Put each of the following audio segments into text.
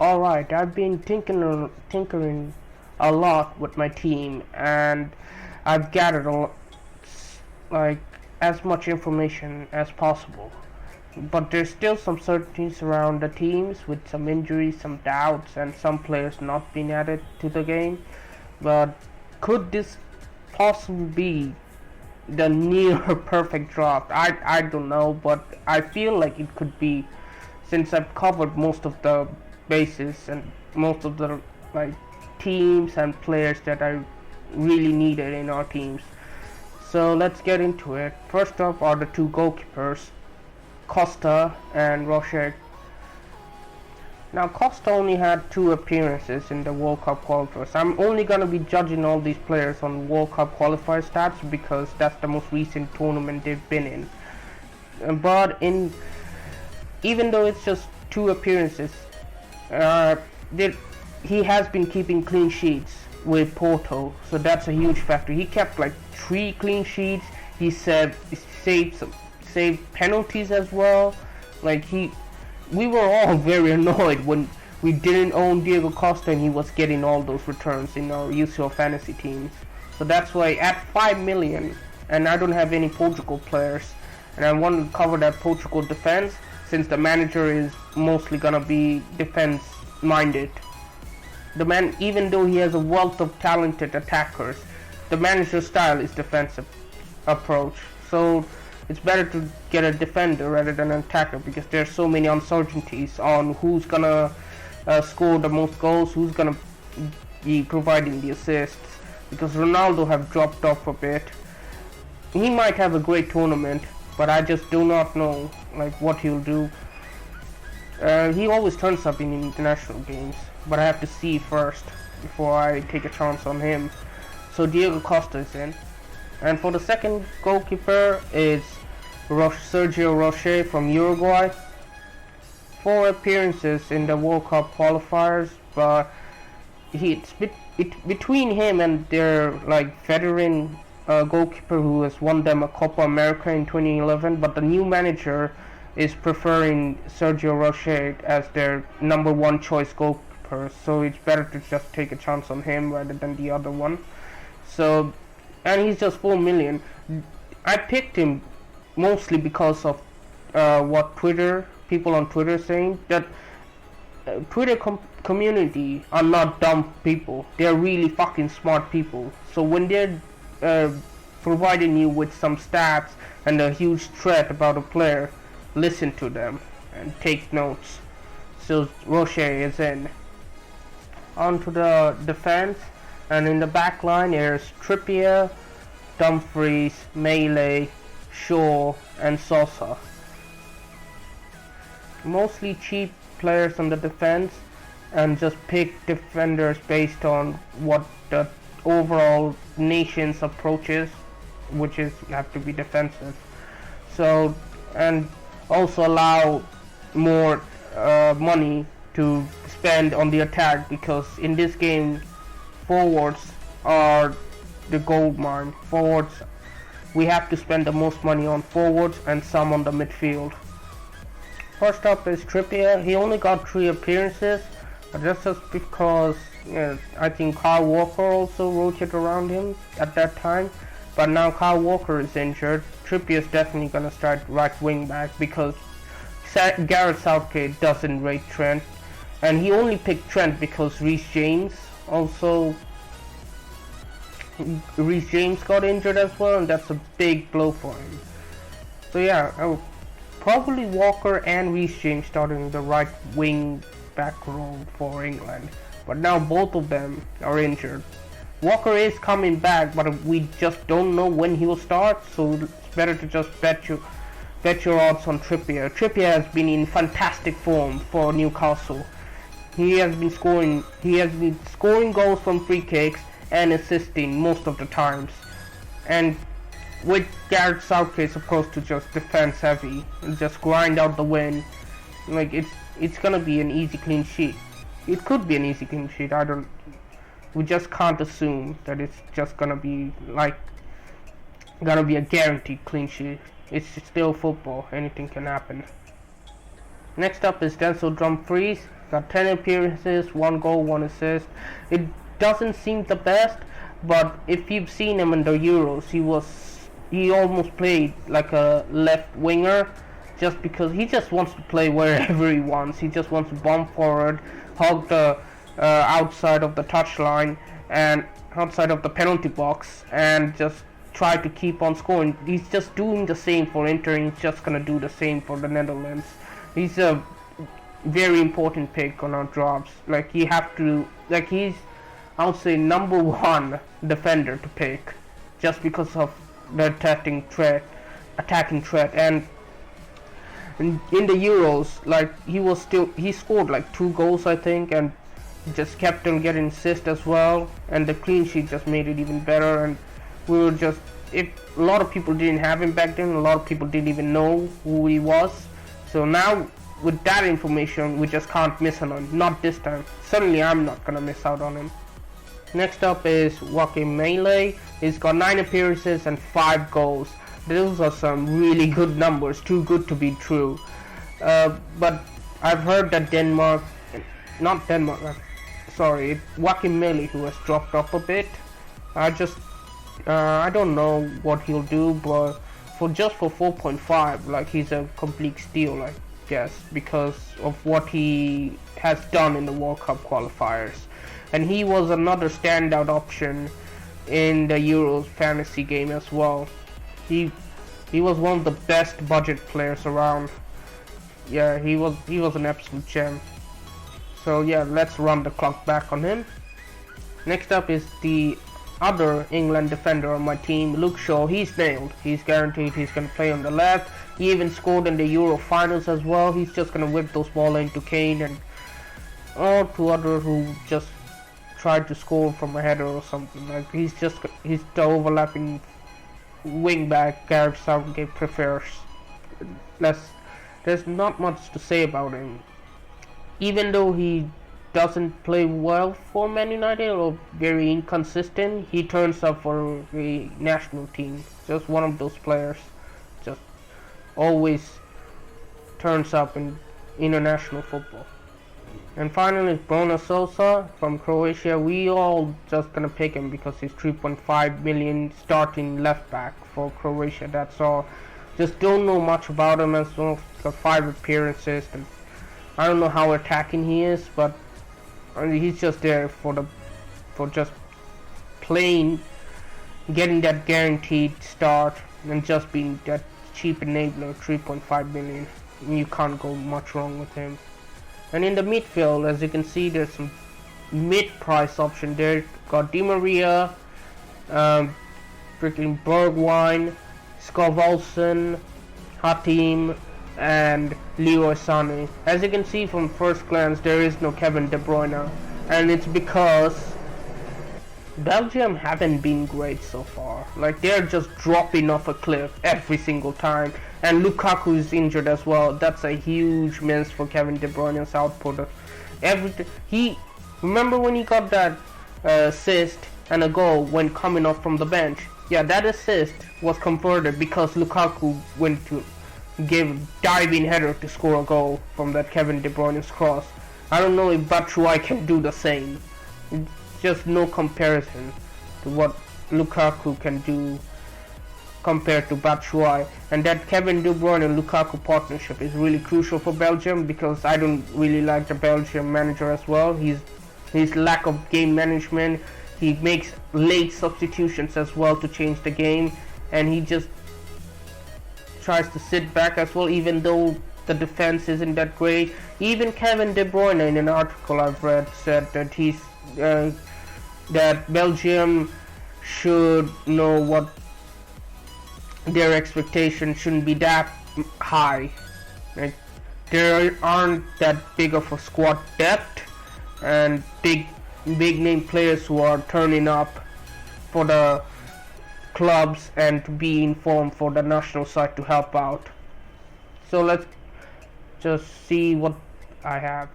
alright. I've been tinkering a lot with my team, and I've gathered like as much information as possible. But there's still some certainties around the teams, with some injuries, some doubts, and some players not being added to the game. But could this possibly be the near perfect draft? I don't know, but I feel like it could be, since I've covered most of the bases and most of the like teams and players that I really needed in our teams. So let's get into it. First up are the two goalkeepers, COSTA and ROCHET. Now COSTA only had 2 appearances in the World Cup qualifiers. I'm only going to be judging all these players on World Cup qualifier stats because that's the most recent tournament they've been in. But even though it's just 2 appearances, he has been keeping clean sheets with Porto, so that's a huge factor. He kept like 3 clean sheets. He saved penalties as well. Like we were all very annoyed when we didn't own Diego Costa and he was getting all those returns in our UCL fantasy teams. So that's why at 5 million, and I don't have any Portugal players, and I want to cover that Portugal defense since the manager is mostly gonna be defense minded. The man, even though he has a wealth of talented attackers, the manager's style is defensive approach. So it's better to get a defender rather than an attacker because there's so many uncertainties on who's gonna score the most goals, who's gonna be providing the assists. Because Ronaldo have dropped off a bit. He might have a great tournament, but I just do not know like what he'll do. He always turns up in international games, but I have to see first before I take a chance on him. So Diego Costa is in. And for the second goalkeeper is SERGIO ROCHET from Uruguay. 4 appearances in the World Cup qualifiers, but between him and their like veteran goalkeeper who has won them a Copa America in 2011, but the new manager is preferring SERGIO ROCHET as their number 1 choice goalkeeper, so it's better to just take a chance on him rather than the other one. So, and he's just 4 million. I picked him mostly because of what people on Twitter saying, that Twitter community are not dumb people. They're really fucking smart people. So when they're providing you with some stats and a huge threat about a player, listen to them and take notes. So ROCHET is in. On to the defense, and in the back line there's TRIPPIER, DUMFRIES, MAEHLE, Shaw, and SOSA. Mostly cheap players on the defense, and just pick defenders based on what the overall nation's approach is, which is have to be defensive. So, and also allow more money to spend on the attack, because in this game forwards are the gold mine. Forwards, we have to spend the most money on forwards and some on the midfield. First up is TRIPPIER. He only got 3 appearances, but that's just because I think Kyle Walker also rotated around him at that time. But now Kyle Walker is injured. TRIPPIER is definitely gonna start right wing back because Gareth Southgate doesn't rate Trent, and he only picked Trent because Reece James got injured as well, and that's a big blow for him. So yeah, probably Walker and Reece James starting the right wing back role for England, but now both of them are injured. Walker is coming back, but we just don't know when he will start, so it's better to just bet your odds on TRIPPIER. TRIPPIER has been in fantastic form for Newcastle. He has been scoring goals from free kicks and assisting most of the times. And with Gareth Southgate's approach to just defense heavy and just grind out the win, like it's gonna be an easy clean sheet. It could be an easy clean sheet. We just can't assume that it's just gonna be a guaranteed clean sheet. It's still football. Anything can happen. Next up is DENSEL DUMFRIES. Got 10 appearances, 1 goal, 1 assist. It doesn't seem the best, but if you've seen him in the Euros, he almost played like a left winger, just because he just wants to play wherever he wants. He just wants to bomb forward, hug the outside of the touchline and outside of the penalty box, and just try to keep on scoring. He's just doing the same for Inter, and he's just gonna do the same for the Netherlands. He's a very important pick on our drafts. Like, you have to, like, he's, I would say, number 1 defender to pick, just because of the attacking threat. And in the Euros, like, he scored like 2 goals, I think, and just kept on getting assists as well, and the clean sheet just made it even better. And we were just, if a lot of people didn't have him back then, a lot of people didn't even know who he was. So now with that information, we just can't miss on him. Not this time. Certainly I'm not gonna miss out on him. Next up is JOAKIM MAEHLE. He's got 9 appearances and 5 goals. Those are some really good numbers, too good to be true. But I've heard that JOAKIM MAEHLE, who has dropped off a bit. I don't know what he'll do, but for 4.5, like, he's a complete steal, I guess, because of what he has done in the World Cup qualifiers. And he was another standout option in the Euros fantasy game as well. He was one of the best budget players around. Yeah, he was an absolute gem. So yeah, let's run the clock back on him. Next up is the other England defender on my team, Luke Shaw. He's nailed. He's guaranteed he's going to play on the left. He even scored in the Euro finals as well. He's just going to whip those balls into Kane and to others who just tried to score from a header or something. Like, he's the overlapping wing back Gareth Southgate prefers. There's not much to say about him. Even though he doesn't play well for Man United or very inconsistent, he turns up for the national team. Just one of those players, just always turns up in international football. And finally, BORNA SOSA from Croatia. We all just gonna pick him because he's 3.5 million starting left back for Croatia. That's all. Just don't know much about him as well. He's got 5 appearances, and I don't know how attacking he is, but he's just there for just playing, getting that guaranteed start, and just being that cheap enabler. 3.5 million. You can't go much wrong with him. And in the midfield, as you can see, there's some mid-price option there. Got Di Maria, freaking Bergwijn, SKOV OLSEN, HATEM, and Leroy Sané. As you can see from first glance, there is no Kevin De Bruyne, and it's because Belgium haven't been great so far. Like, they're just dropping off a cliff every single time, and Lukaku is injured as well. That's a huge miss for Kevin De Bruyne's output. Remember when he got that assist and a goal when coming off from the bench? Yeah, that assist was converted because Lukaku went to give a diving header to score a goal from that Kevin De Bruyne's cross. I don't know if Batshuayi can do the same. It's just no comparison to what Lukaku can do compared to Batshuayi. And that Kevin De Bruyne and Lukaku partnership is really crucial for Belgium, because I don't really like the Belgium manager as well. His lack of game management. He makes late substitutions as well to change the game, and he just tries to sit back as well, even though the defense isn't that great. Even Kevin De Bruyne, in an article I've read, said that that Belgium should know what their expectations shouldn't be that high. Like, there aren't that big of a squad depth and big name players who are turning up for the clubs and to be informed for the national side to help out. So let's just see what I have.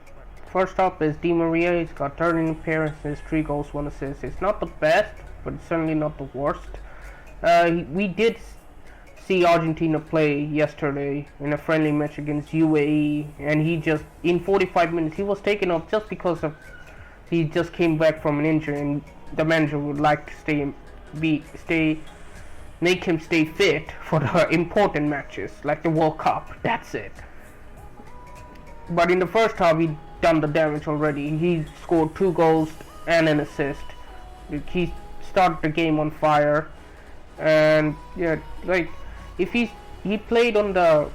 First up is Di Maria. He's got 13 appearances, 3 goals, 1 assist. It's not the best, but it's certainly not the worst. We did see Argentina play yesterday in a friendly match against UAE, and he just in 45 minutes he was taken off just because of he just came back from an injury, and the manager would like to make him stay fit for the important matches like the World Cup. That's it. But in the first half, he done the damage already. He scored 2 goals and an assist. He started the game on fire, and yeah, like if he played on the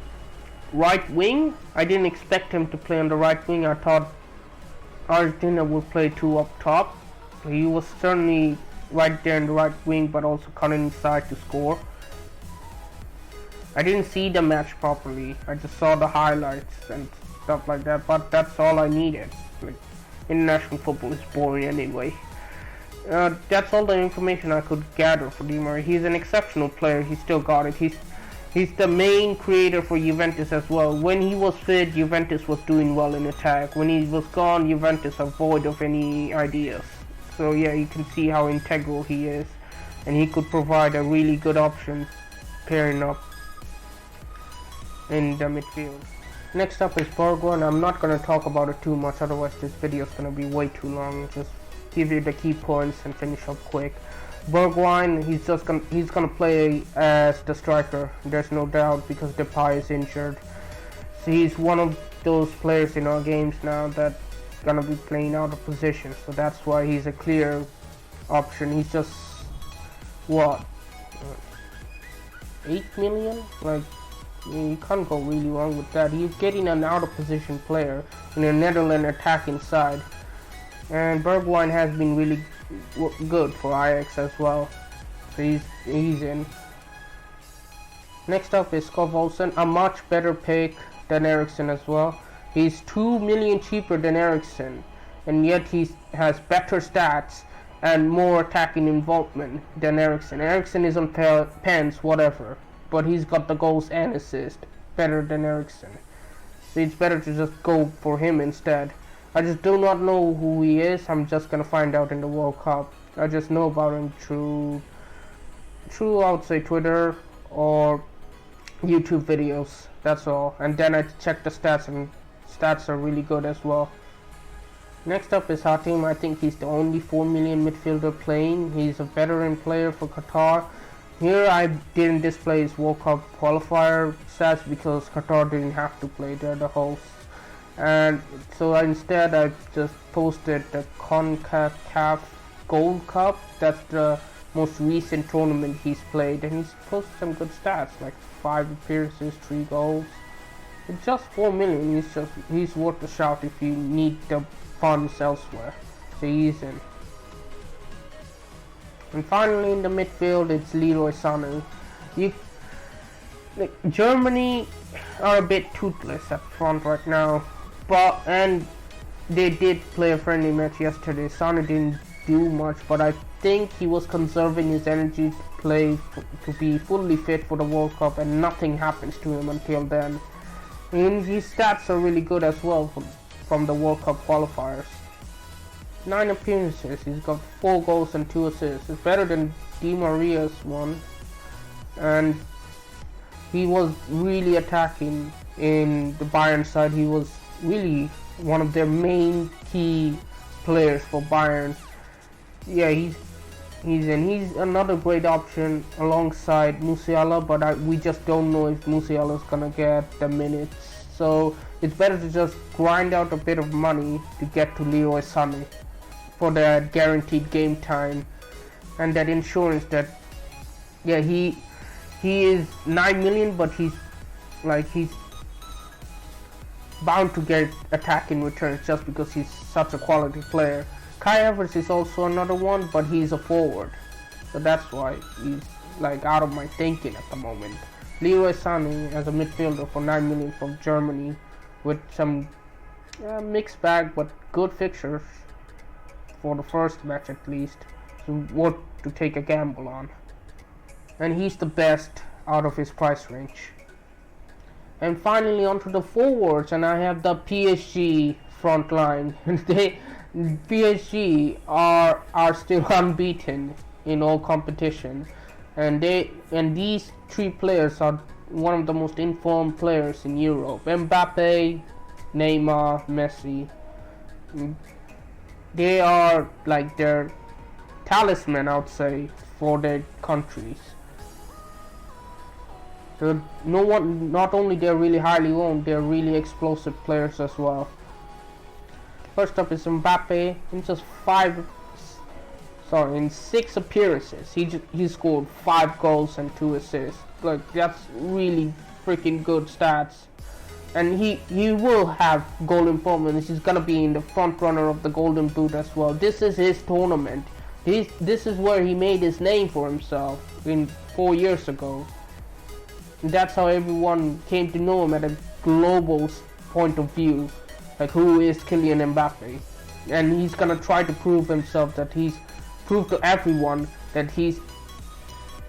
right wing, I didn't expect him to play on the right wing. I thought Argentina would play 2 up top. He was certainly right there in the right wing, but also cutting inside to score. I didn't see the match properly. I just saw the highlights and stuff like that, but that's all I needed. Like, international football is boring anyway. That's all the information I could gather for Di Maria. He's an exceptional player. He still got it. He's the main creator for Juventus as well. When he was fit, Juventus was doing well in attack. When he was gone, Juventus are void of any ideas. So yeah, you can see how integral he is, and he could provide a really good option pairing up in the midfield. Next up is Bergwijn. I'm not going to talk about it too much, otherwise this video is going to be way too long. Just give you the key points and finish up quick. Bergwijn, he's gonna play as the striker. There's no doubt, because Depay is injured. So he's one of those players in our games now that's gonna be playing out of position. So that's why he's a clear option. He's just what, 8 million? Like, you can't go really wrong with that. He's getting an out of position player in a Netherlands attacking side. And Bergwijn has been really good for Ajax as well. So he's in. Next up is SKOV OLSEN, a much better pick than Eriksen as well. He's 2 million cheaper than Eriksen, and yet he has better stats and more attacking involvement than Eriksen. Eriksen is on pens, whatever, but he's got the goals and assists better than Eriksen. So it's better to just go for him instead. I just do not know who he is. I'm just gonna find out in the World Cup. I just know about him through I would say Twitter or YouTube videos. That's all. And then I check the stats, and stats are really good as well. Next up is HATEM. I think he's the only 4 million midfielder playing. He's a veteran player for Qatar. Here I didn't display his World Cup qualifier stats because Qatar didn't have to play. They're the hosts. And so instead I just posted the CONCACAF Gold Cup. That's the most recent tournament he's played, and he's posted some good stats like 5 appearances, 3 goals. It's just 4 million. He's worth a shout if you need the funds elsewhere. So he's in. And finally in the midfield, it's Leroy Sané. Germany are a bit toothless up front right now. And they did play a friendly match yesterday. Sané didn't do much, but I think he was conserving his energy to be fully fit for the World Cup, and nothing happens to him until then. And his stats are really good as well from the World Cup qualifiers. 9 appearances, he's got 4 goals and 2 assists. It's better than Di Maria's one. And he was really attacking in the Bayern side. He was really one of their main key players for Bayern. Yeah, he's another great option alongside Musiala, but we just don't know if Musiala's gonna get the minutes. So it's better to just grind out a bit of money to get to Leroy Sané for that guaranteed game time and that insurance that, yeah, he is 9 million, but he's bound to get attacking returns just because he's such a quality player. Kai Havertz is also another one, but he's a forward, so that's why he's like out of my thinking at the moment. Leroy Sané as a midfielder for 9 million from Germany, with some mixed bag but good fixtures for the first match at least, so worth to take a gamble on. And he's the best out of his price range. And finally onto the forwards, and I have the PSG front line. PSG are still unbeaten in all competition. and these three players are one of the most informed players in Europe. MBAPPE, Neymar, Messi. They are like their talisman, I would say, for their countries. So not only they're really highly owned, they're really explosive players as well. First up is Mbappe. In 6 appearances, he scored 5 goals and 2 assists. Like, that's really freaking good stats. And he will have goal improvements. He's gonna be in the front runner of the Golden Boot as well. This is his tournament. This is where he made his name for himself 4 years ago. And that's how everyone came to know him at a global point of view. Like, who is Kylian Mbappe? And he's gonna try to prove himself, that he's proved to everyone that he's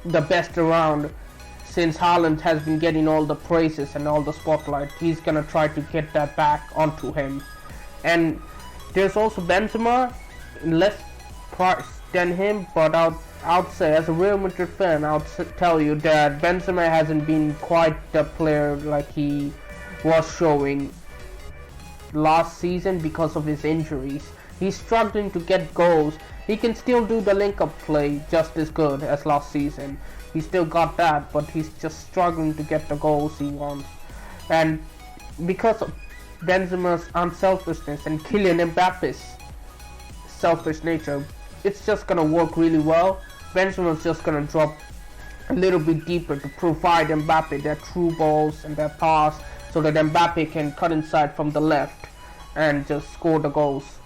the best around. Since Haaland has been getting all the praises and all the spotlight, he's gonna try to get that back onto him. And there's also Benzema, less price than him, but I'd say, as a Real Madrid fan, I'll tell you that Benzema hasn't been quite the player like he was showing last season because of his injuries. He's struggling to get goals. He can still do the link-up play just as good as last season. He still got that, but he's just struggling to get the goals he wants. And because of Benzema's unselfishness and Kylian Mbappe's selfish nature, it's just gonna work really well. Benzema's just gonna drop a little bit deeper to provide Mbappe their true balls and their pass, so that Mbappe can cut inside from the left and just score the goals.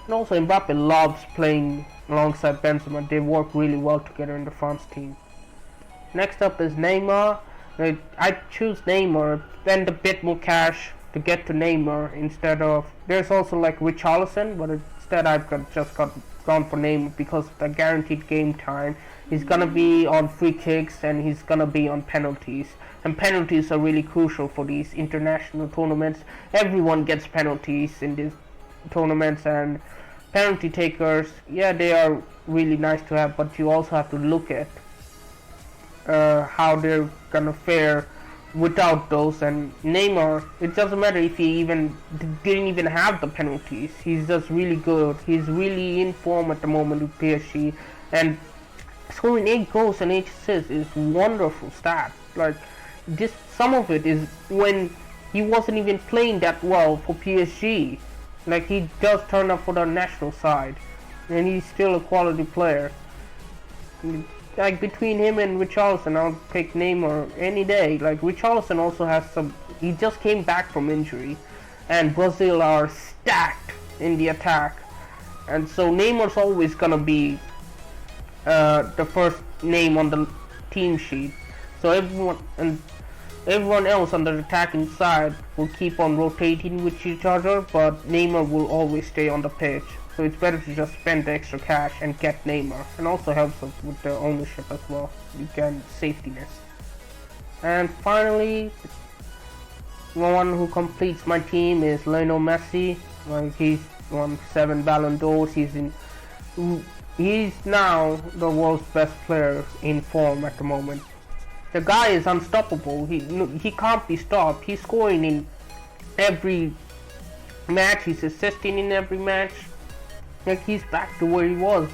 And also Mbappe loves playing alongside Benzema. They work really well together in the France team. Next up is Neymar. I choose Neymar, spend a bit more cash to get to Neymar instead of... There's also like Richarlison, but instead I've gone for Neymar because of the guaranteed game time. He's gonna be on free kicks and he's gonna be on penalties. And penalties are really crucial for these international tournaments. Everyone gets penalties in these tournaments, and penalty takers, yeah, they are really nice to have, but you also have to look at how they're gonna fare without those. And Neymar, it doesn't matter if he didn't even have the penalties. He's just really good. He's really in form at the moment with PSG, and scoring 8 goals and 8 assists is wonderful stat. Like, some of it is when he wasn't even playing that well for PSG. Like, he does turn up for the national side, and he's still a quality player. Like, between him and Richarlison, I'll take Neymar any day. Like, Richarlison also has he just came back from injury, and Brazil are stacked in the attack. And so Neymar's always gonna be the first name on the team sheet. So everyone else on the attacking side will keep on rotating with each other, but Neymar will always stay on the pitch. So it's better to just spend the extra cash and get Neymar, and also helps us with the ownership as well. You get safetyness. And finally, the one who completes my team is Lionel Messi. Like, he's won 7 Ballon d'Ors. He's now the world's best player in form at the moment. The guy is unstoppable. He can't be stopped. He's scoring in every match. He's assisting in every match. Like, he's back to where he was.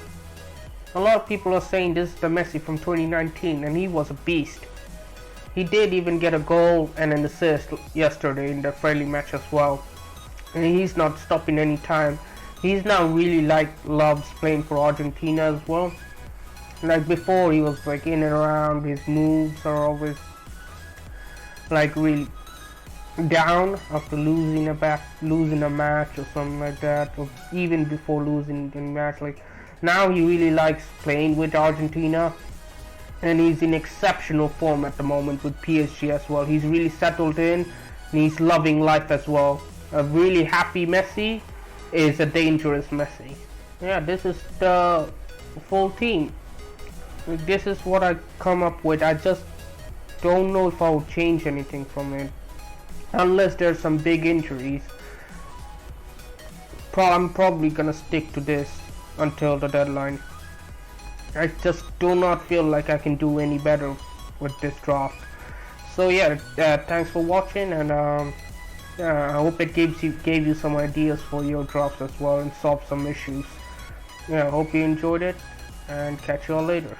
A lot of people are saying this is the Messi from 2019, and he was a beast. He did even get a goal and an assist yesterday in the friendly match as well. And he's not stopping any time. He's now really loves playing for Argentina as well. Like, before, he was like in and around. His moves are always like really down after losing a match or something like that, or even before losing the match. Like, now he really likes playing with Argentina, and he's in exceptional form at the moment with PSG as well. He's really settled in, and he's loving life as well. A really happy Messi is a dangerous Messi. Yeah, this is the full team. This is what I come up with. I just don't know if I'll change anything from it, unless there's some big injuries. I'm probably gonna stick to this until the deadline. I just do not feel like I can do any better with this draft. So yeah, thanks for watching, and I hope it gave you some ideas for your drafts as well and solve some issues. Yeah, I hope you enjoyed it, and catch you all later.